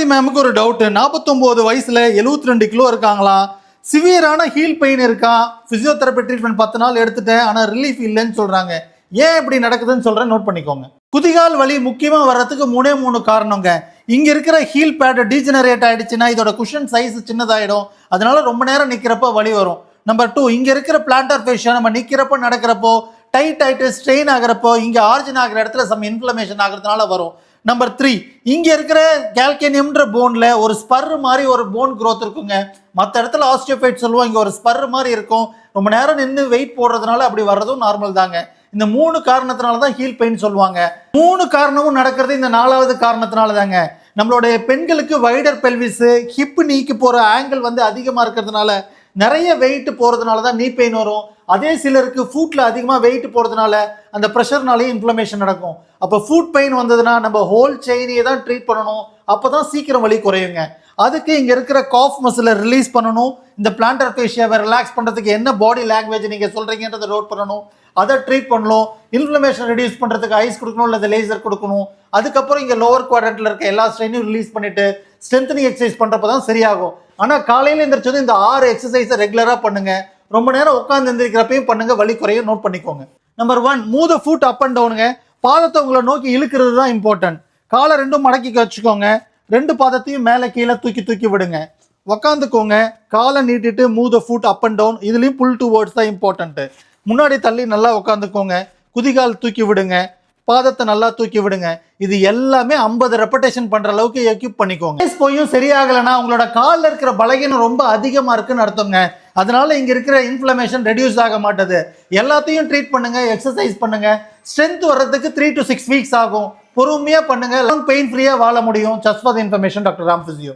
சுமதி மேமுக்கு ஒரு டவுட். 49 வயசுல 72 கிலோ இருக்காங்களாம். சிவியரான ஹீல் பெயின் இருக்கா. பிசியோதெரபி ட்ரீட்மெண்ட் 10 நாள் எடுத்துட்டேன், ஆனா ரிலீஃப் இல்லைன்னு சொல்றாங்க. ஏன் இப்படி நடக்குதுன்னு சொல்றேன், நோட் பண்ணிக்கோங்க. குதிகால் வலி முக்கியமா வர்றதுக்கு 3 காரணங்க. இங்க இருக்கிற ஹீல் பேட் டீஜெனரேட் ஆயிடுச்சுன்னா இதோட குஷன் சைஸ் சின்னதாயிடும். அதனால ரொம்ப நேரம் நிக்கிறப்ப வலி வரும். நம்பர் 2, இங்க இருக்கிற பிளான்டர் ஃபேஷியா நம்ம நிக்கிறப்ப நடக்கிறப்போ டைட் ஆயிட்டு ஸ்ட்ரெயின் ஆகிறப்போ இங்க ஆர்ஜின் ஆகிற இடத்துல சம் இன்ஃப்ளமேஷன் ஆகிறதுனால வரும். நம்பர் 3, இங்க இருக்கிற கால்கேனியம்ன்ற போன்ல ஒரு ஸ்பர் மாதிரி ஒரு போன் growth இருக்குங்க. மற்ற இடத்துல ஆஸ்டியோபைட் சொல்லுவோம், இங்க ஒரு ஸ்பர் மாதிரி இருக்கும். ரொம்ப நேரம் நின்று வெயிட் போடுறதுனால அப்படி வர்றதும் நார்மல் தாங்க. இந்த 3 காரணத்தினால தான் ஹீல் பெயின் சொல்லுவாங்க. 3 காரணமும் நடக்கிறது இந்த 4வது காரணத்தினால தாங்க. நம்மளுடைய பெண்களுக்கு வைடர் பெல்விஸ், ஹிப் நீக்கு போற ஆங்கிள் வந்து அதிகமா இருக்கிறதுனால நிறைய வெயிட் போறதுனால தான் நீ பெயின் வரும். அதே சிலருக்கு ஃபுட்ல அதிகமா வெயிட் போறதுனால அந்த ப்ரெஷர்னாலேயே இன்ஃப்ளமேஷன் நடக்கும். அப்போ ஃபுட் பெயின் வந்ததுன்னா நம்ம ஹோல் செயினையே தான் ட்ரீட் பண்ணணும். அப்பதான் சீக்கிரம் வலி குறையுங்க. அதுக்கு இங்க இருக்கிற காஃப் மசிலை ரிலீஸ் பண்ணணும். இந்த பிளான்டர் ஃபேஷியாவை ரிலாக்ஸ் பண்றதுக்கு என்ன பாடி லாங்குவேஜ் நீங்க சொல்றீங்கன்றதை நோட் பண்ணணும். அதை ட்ரீட் பண்ணணும். இன்ஃப்ளமேஷன் ரெடியூஸ் பண்றதுக்கு ஐஸ் கொடுக்கணும், இல்லை லேசர் கொடுக்கணும். அதுக்கப்புறம் இங்க லோவர் குவாட்ரண்ட்ல இருக்க எல்லா ஸ்ட்ரெயினையும் ரிலீஸ் பண்ணிட்டு ஸ்ட்ரென்தனிங் எக்ஸசைஸ் பண்றப்பதான் சரியாகும். ஆனா காலையில எந்திரிச்சதும் இந்த 6 எக்ஸசைஸை ரெகுலரா பண்ணுங்க. ரொம்ப நேரம் உட்காந்து எந்திரிக்கிறப்பையும் பண்ணுங்க, வலி குறையும். நோட் பண்ணிக்கோங்க. Number 1, move the foot up and டவுனுங்க. பாதத்தை உங்களை நோக்கி இழுக்கிறது தான் இம்பார்ட்டன்ட். காலை 2 மடக்கி வச்சுக்கோங்க. 2 பாதத்தையும் மேலே கீழே தூக்கி விடுங்க. உக்காந்துக்கோங்க. காலை நீட்டிட்டு move the foot up and down. இதுலயும் புல் டுவர்ட்ஸ் தான் இம்பார்ட்டன்ட். முன்னாடி தள்ளி நல்லா உட்காந்துக்கோங்க. குதிகால் தூக்கி விடுங்க. பாதத்தை நல்லா தூக்கி விடுங்க. இது எல்லாமே 50 ரெப்படேஷன் பண்ற அளவுக்கு எக்யூப் பண்ணிக்கோங்க. போயும் சரியாகலைன்னா உங்களோட காலில் இருக்கிற பலகீனம் ரொம்ப அதிகமா இருக்குன்னு அர்த்தங்க. அதனால இங்க இருக்கிற இன்ஃப்ளமேஷன் ரெடியூஸ் ஆக மாட்டது. எல்லாத்தையும் ட்ரீட் பண்ணுங்க, எக்ஸசைஸ் பண்ணுங்க. ஸ்ட்ரென்த் வர்றதுக்கு 3 to 6 வீக்ஸ் ஆகும். பொறுமையா பண்ணுங்க. லாங் பெயின் ஃப்ரீயா வாழ முடியும். Just for the information, doctor Ram physio.